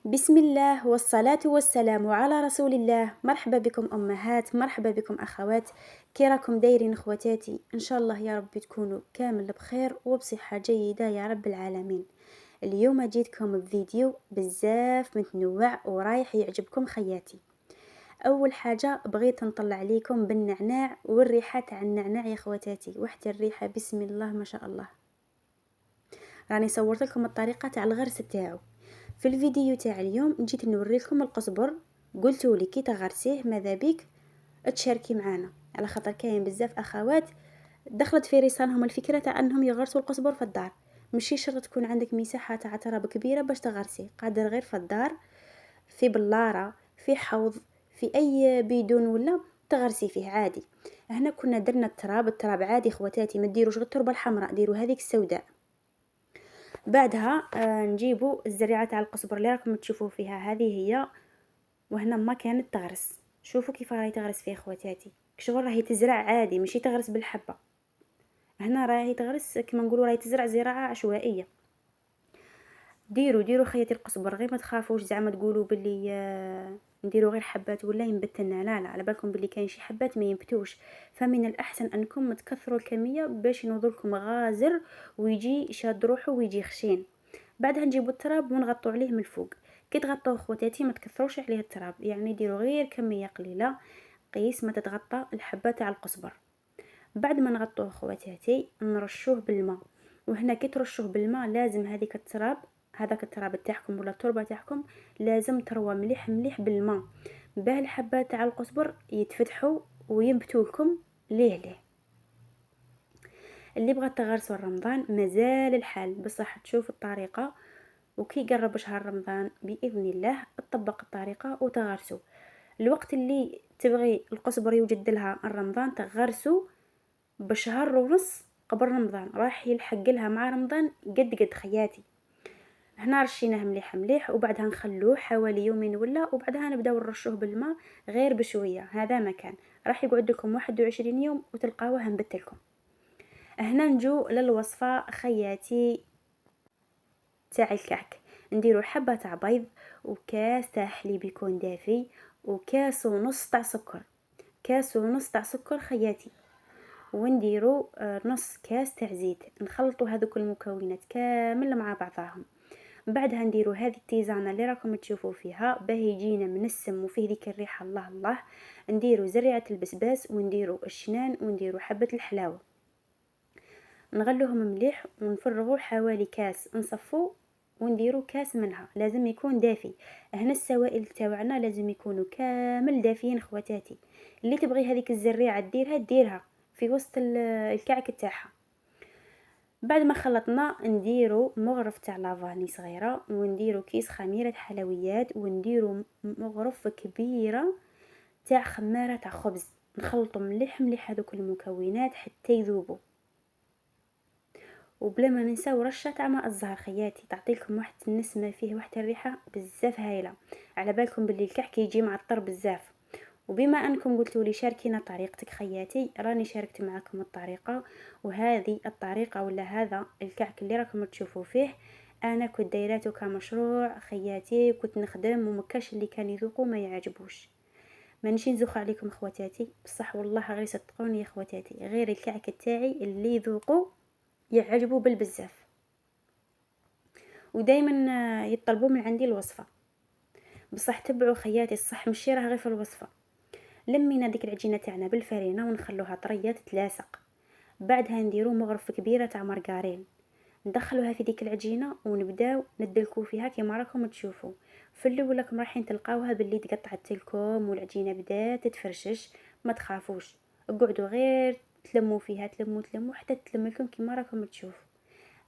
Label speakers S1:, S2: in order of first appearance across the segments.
S1: بسم الله والصلاة والسلام على رسول الله. مرحبا بكم أمهات، مرحبا بكم أخوات. كي راكم دايرين أخواتاتي؟ إن شاء الله يا رب تكونوا كامل بخير وبصحة جيدة يا رب العالمين. اليوم جيتكم بفيديو بزاف متنوع ورايح يعجبكم خياتي. أول حاجة بغيت نطلع ليكم بالنعناع والريحة تاع النعناع يا خواتاتي، واحد الريحة بسم الله ما شاء الله. راني صورت لكم الطريقة تاع الغرس تاعو. في الفيديو تاع اليوم جيت نوريكم القزبر، قلتوا لي كي تغرسيه ماذا بيك تشاركي معانا، على خاطر كاين بزاف اخوات دخلت في رسالهم الفكره تاع انهم يغرسوا القزبر في الدار. ماشي شرط تكون عندك مساحه تاع تراب كبيره باش تغرسي، قادر غير في الدار، في بلاره، في حوض، في اي بيدون ولا تغرسي فيه عادي. هنا كنا درنا التراب عادي خواتاتي، ما ديروش غير التربه الحمراء، ديروا هذيك السوداء. بعدها نجيبوا الزريعه تاع القزبر اللي راكم تشوفوا فيها، هذه هي. وهنا ما كانت تغرس، شوفوا كيف راهي تغرس فيها خواتاتي، كشغل راهي تزرع عادي ماشي تغرس بالحبه. هنا راهي تغرس كما نقولوا راهي تزرع زراعه عشوائيه. ديروا خياتي القزبر، غير ما تخافوش زعما تقولوا باللي نديروا غير حبات ولا ينبتنا، لا على بالكم باللي كاين شي حبات ما ينبتوش. فمن الاحسن انكم تكثروا الكميه باش ينوضلكم غازر ويجي شاد روحه ويجي خشين. بعدها نجيبوا التراب ونغطوا عليه من الفوق. كي تغطوا خواتاتي ما تكثروش عليه التراب، يعني ديروا غير كميه قليله قيس ما تتغطى الحبه تاع القزبر. بعد ما نغطوه خواتاتي نرشوه بالماء. وهنا كي ترشوه بالماء لازم هذاك التراب تاعكم ولا التربه تاعكم لازم تروى مليح مليح بالماء، باه الحبات تاع القزبر يتفتحوا وينبتوا لكم ليه. اللي بغى تغرسوا رمضان مازال الحال، بصح تشوف الطريقه، وكي قرب شهر رمضان باذن الله تطبق الطريقه وتغرسوا. الوقت اللي تبغي القزبر يوجد لها رمضان تغرسوا بشهر ونص قبل رمضان، راح يلحق لها مع رمضان قد خياتي. هنا رشيناه مليح مليح وبعدها نخلوه حوالي يومين ولا، وبعدها نبداو نرشوه بالماء غير بشويه. هذا مكان راح يقعد لكم 21 يوم وتلقاوه نبت لكم. هنا نجو للوصفه خياتي تاع الكعك. نديرو حبه تاع بيض وكاس تاع حليب يكون دافي وكاس ونص تاع سكر، كاس ونص تاع سكر خياتي، ونديرو نص كاس تاع زيت. نخلطوا هذوك المكونات كامل مع بعضهم. بعدها نديرو هذه التيزانه اللي راكم تشوفوا فيها باه يجينا منسم وفيه ديك الريحه الله الله. نديرو زريعه البسباس ونديرو الشنان ونديرو حبه الحلاوه، نغلوهم مليح ونفرغوا حوالي كاس، نصفو ونديرو كاس منها لازم يكون دافي. هنا السوائل تاوعنا لازم يكونوا كامل دافيين خواتاتي. اللي تبغي هذيك الزريعه ديرها في وسط الكعك تاعها. بعد ما خلطنا نديرو مغرف تاع لافاني صغيره، ونديرو كيس خميره حلويات، ونديرو مغرف كبيره تاع خماره تاع خبز. نخلطوا مليح مليح هذوك المكونات حتى يذوبوا، وبلا ما ننساو رشه تاع ماء الزهر خياتي، تعطي لكم واحد النسمه فيه واحد الريحه بزاف هايله. على بالكم باللي الكعك يجي معطر بزاف. وبما انكم قلتوا لي شاركينا طريقتك خياتي، راني شاركت معكم الطريقه. وهذه الطريقه ولا هذا الكعك اللي راكم تشوفوا فيه انا كنت دايراته كمشروع خياتي، كنت نخدم ومكاش اللي كان يذوقوا ما يعجبوش. ما نشي نزوخ عليكم خواتاتي، بصح والله غير صدقوني يا خواتاتي غير الكعك تاعي اللي يذوقوا يعجبوا بالبزاف. ودائما يطلبوا من عندي الوصفه، بصح تبعوا خياتي الصح ماشي راه غير في الوصفه. لمينا ديك العجينه تاعنا بالفرينه ونخلوها طريه تتلاصق. بعدها نديرو مغرف كبيره تاع مارغرين، ندخلوها في ديك العجينه ونبداو ندلكو فيها كما راكم تشوفوا. في الاول راكم رايحين تلقاوها باللي تقطعت لكم والعجينه بدات تتفرشش. ما تخافوش، اقعدوا غير تلموا فيها، تلموا حتى تلم لكم كما راكم تشوفوا.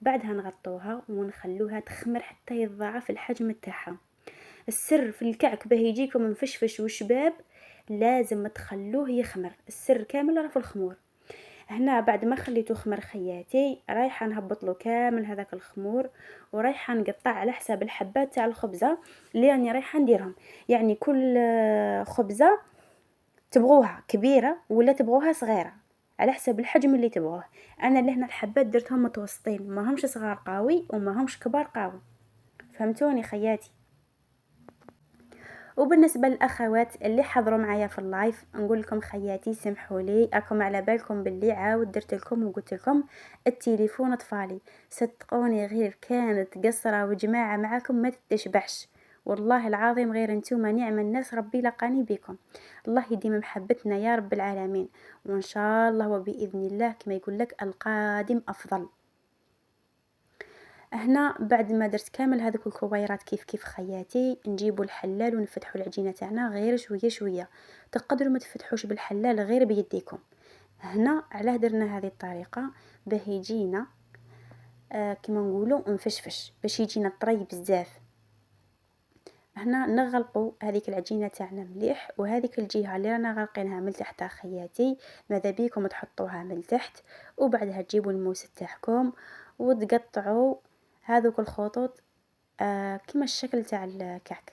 S1: بعدها نغطوها ونخلوها تخمر حتى يتضاعف الحجم تاعها. السر في الكعك باه يجيكم مفشفش وشباب لازم تخلوه يخمر، السر كامل راه في الخمور. هنا بعد ما خليته خمر خياتي رايحه نهبط له كامل هذاك الخمور، ورايحه نقطع على حساب الحبات تاع الخبزه اللي راني رايحه نديرهم. يعني كل خبزه تبغوها كبيره ولا تبغوها صغيره على حسب الحجم اللي تبغوه. انا لهنا الحبات درتهم متوسطين، ما همش صغار قوي وما همش كبار قوي. فهمتوني خياتي؟ وبالنسبه للاخوات اللي حضروا معايا في اللايف، نقول لكم خياتي سمحوا لي، راكم على بالكم باللي عاود درت لكم وقلت لكم التليفون طفالي. صدقوني غير كانت قصره وجماعه معاكم ما تتشبعش، والله العظيم غير انتوما نعم الناس ربي لقاني بكم. الله يديم محبتنا يا رب العالمين، وان شاء الله وباذن الله كما يقول لك القادم افضل. هنا بعد ما درت كامل هذوك الكويرات كيف خياتي، نجيبوا الحلال ونفتحوا العجينه تاعنا غير شويه شويه. تقدروا ما تفتحوش بالحلال غير بيديكم. هنا علاه درنا هذه الطريقه؟ باه يجينا كما نقولوا مفشفش، باش يجينا طري بزاف. هنا نغلقوا هذيك العجينه تاعنا مليح، وهذيك الجهه اللي رانا غالقينها من تحت خياتي ماذا بيكم تحطوها من تحت، وبعدها تجيبوا الموس تاعكم وتقطعوا هذوك الخطوط كما الشكل تاع الكعك.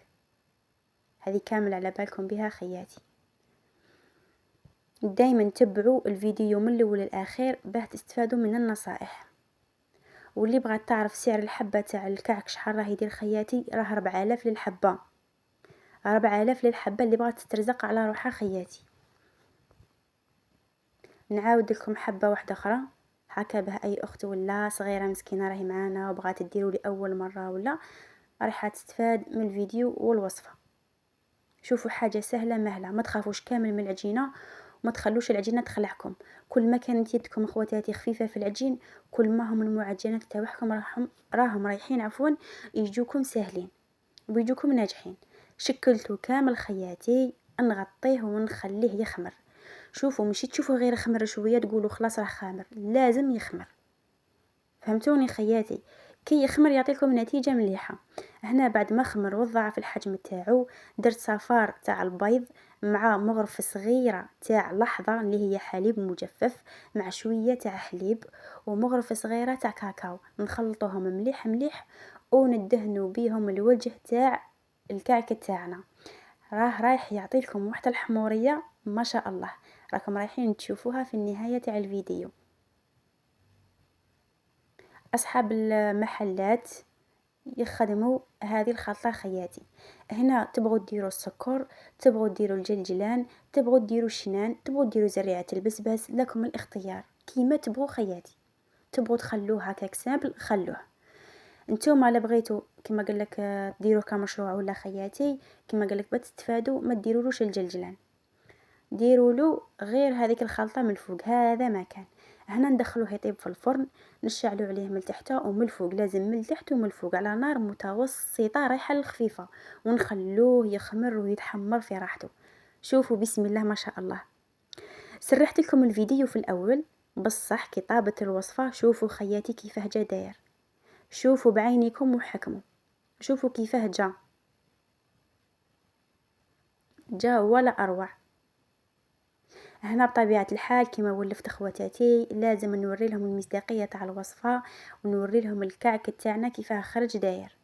S1: هذه كامل على بالكم بها خياتي. دايما تبعوا الفيديو من الاول للاخير باه تستفادوا من النصائح. واللي بغات تعرف سعر الحبه تاع الكعك شحال راه يدير خياتي، راه 4000 للحبه، 4000 للحبه اللي بغات تسترزق على روحها خياتي. نعاود لكم حبه واحده اخرى هكا، بها اي اخت ولا صغيره مسكينه راهي معانا وبغات تديروا لاول مره ولا راح تستفاد من الفيديو والوصفه. شوفوا حاجه سهله مهله، ما تخافوش كامل من العجينه وما تخلوش العجينه تخلعكم. كل ما كانت يدكم اخواتاتي خفيفه في العجين، كل ما هم المعجنات تاعكم راهم رايحين يجوكم سهلين ويجوكم ناجحين. شكلتو كامل خياتي، نغطيه ونخليه يخمر. شوفوا مشي تشوفوا غير خمر شويه تقولوا خلاص راه خامر، لازم يخمر. فهمتوني خياتي؟ كي يخمر يعطيكم نتيجه مليحه. هنا بعد ما خمر وضاعف الحجم تاعو، درت صفار تاع البيض مع مغرفه صغيره تاع لحظه اللي هي حليب مجفف مع شويه تاع حليب ومغرفه صغيره تاع كاكاو، نخلطوهم مليح مليح وندهنوا بيهم الوجه تاع الكعك تاعنا. راه رايح يعطيكم واحده الحموريه ما شاء الله، راكم رايحين تشوفوها في النهايه تاع الفيديو. أصحاب المحلات يخدموا هذه الخلطة خياتي. هنا تبغوا ديروا السكر، تبغوا ديروا الجلجلان، تبغوا ديروا الشنان، تبغوا ديروا زريعة البسباس، لكم الاختيار كيما تبغوا خياتي. تبغوا تخلوه هكاك سامبل خلوه. نتوما لا بغيتو كما قالك ديروه كمشروع ولا خياتي كما قالك بتستفادوا ما ديرولوش الجلجلان، ديروا له غير هذيك الخلطة من الفوق، هذا ما كان. هنا ندخلوه يطيب في الفرن، نشعلوا عليه من تحت ومن الفوق، لازم من تحت ومن الفوق على نار متوسطة رايحة للخفيفة، ونخلوه يخمر ويتحمر في راحته. شوفوا بسم الله ما شاء الله. سرحت لكم الفيديو في الاول بصح كي طابت الوصفة شوفوا خياتي كيفاه جا داير، شوفوا بعينيكم وحكموا، شوفوا كيفاه جا ولا اروع. هنا بطبيعة الحال كما ولفت اخواتاتي لازم نوري لهم المصداقية تاع الوصفة ونوري لهم الكعك تاعنا كيفاه خرج داير.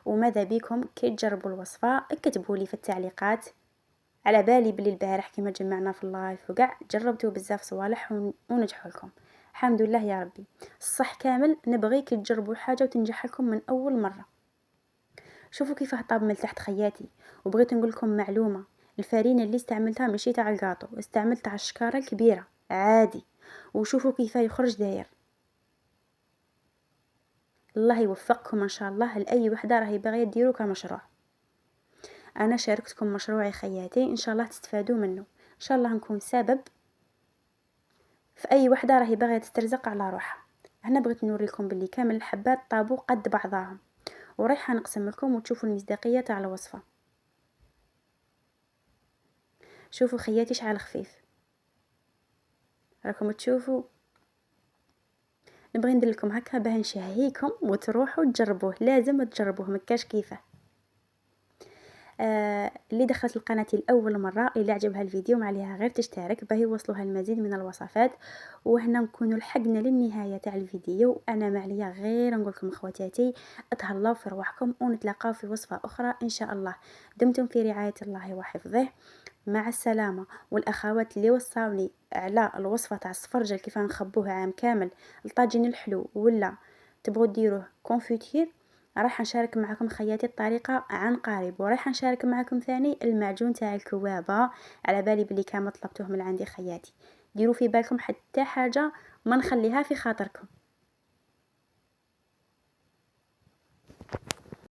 S1: وماذا بيكم كي تجربوا الوصفة اكتبوا لي في التعليقات. على بالي بلي البارح كما جمعنا في اللايف وقع جربتوا بزاف صوالح ونجحوا لكم الحمد لله يا ربي. الصح كامل نبغي كي تجربوا حاجة وتنجح لكم من اول مرة. شوفوا كيفاه طاب من تحت خياتي. وبغيت نقول لكم معلومه، الفارينه اللي استعملتها ماشي تاع الكاطو، استعملت تاع الشكاره الكبيره عادي. وشوفوا كيفاه يخرج داير. الله يوفقكم ان شاء الله لاي وحده راهي باغيه ديروا كمشروع. انا شاركتكم مشروعي خياتي، ان شاء الله تستفادوا منه، ان شاء الله نكون سبب في اي وحده راهي باغيه تسترزق على روحها. هنا بغيت نوريكم باللي كامل الحبات طابوا قد بعضهم، ورايحه نقسم لكم وتشوفوا المصداقيه تاع الوصفه. شوفوا خياتي شحال خفيف، راكم تشوفوا. نبغي ندير لكم هكا باه نشهيكم وتروحوا تجربوه، لازم تجربوه مكاش كيفه. اللي دخلت القناة الأول مرة اللي عجبها الفيديو ما عليها غير تشترك باه يوصلوها المزيد من الوصفات. وهنا نكونوا لحقنا للنهاية تاع الفيديو، أنا ما عليا غير نقولكم أخواتاتي اتهلاو في رواحكم ونتلاقاو في وصفة أخرى إن شاء الله. دمتم في رعاية الله وحفظه، مع السلامة. والأخوات اللي وصاوني على الوصفة تاع الصفرجل كيف نخبوه عام كامل الطاجين الحلو ولا تبغوا ديروه كونفيتير، راح نشارك معكم خياتي الطريقة عن قريب، وراح نشارك معكم ثاني المعجون تاع الكوابة، على بالي بلي كامل طلبتوه من عندي خياتي. ديروا في بالكم حتى حاجة ما نخليها في خاطركم.